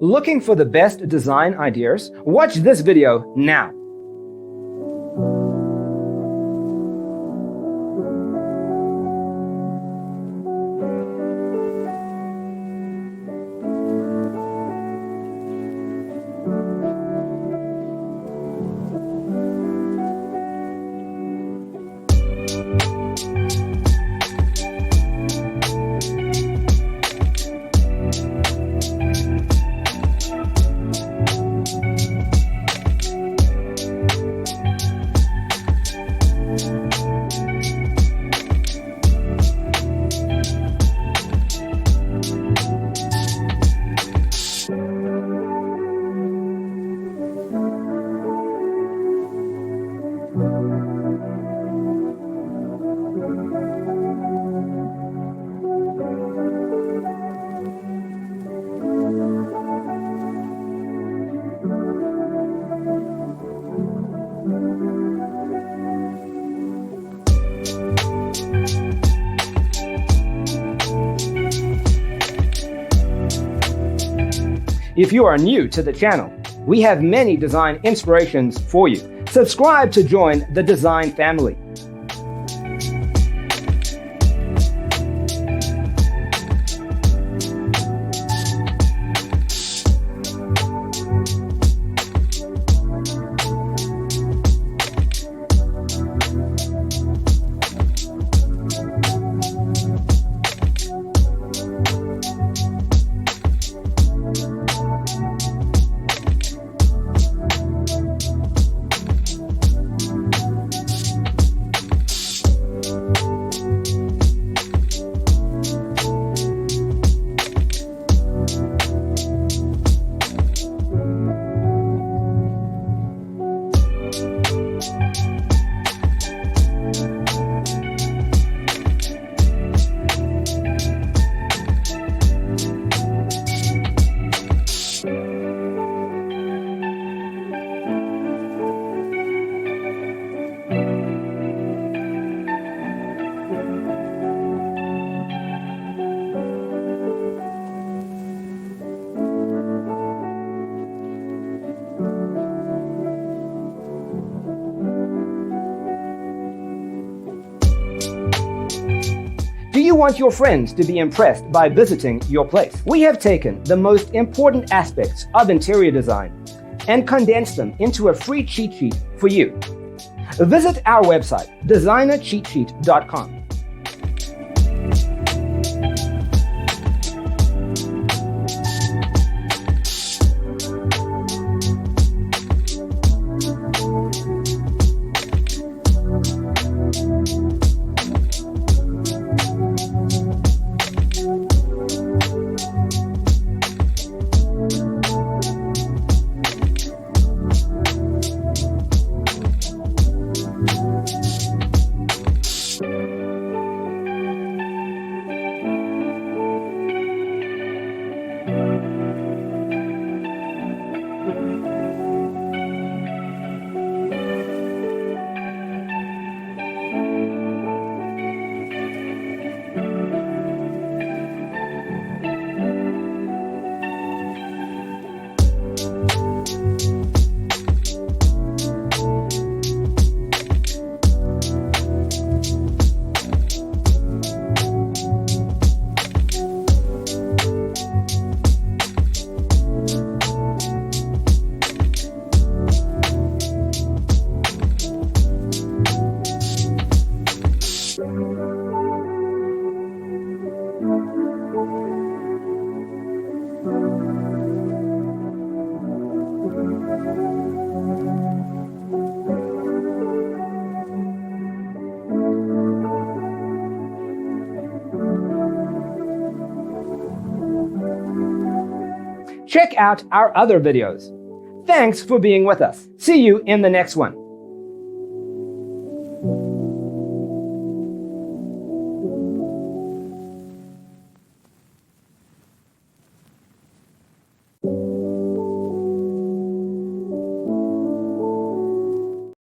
Looking for the best design ideas? Watch this video now. If you are new to the channel, we have many design inspirations for you. Subscribe to join the design family. Do you want your friends to be impressed by visiting your place? We have taken the most important aspects of interior design and condensed them into a free cheat sheet for you. Visit our website, designercheatsheet.com. Check out our other videos. Thanks for being with us. See you in the next one.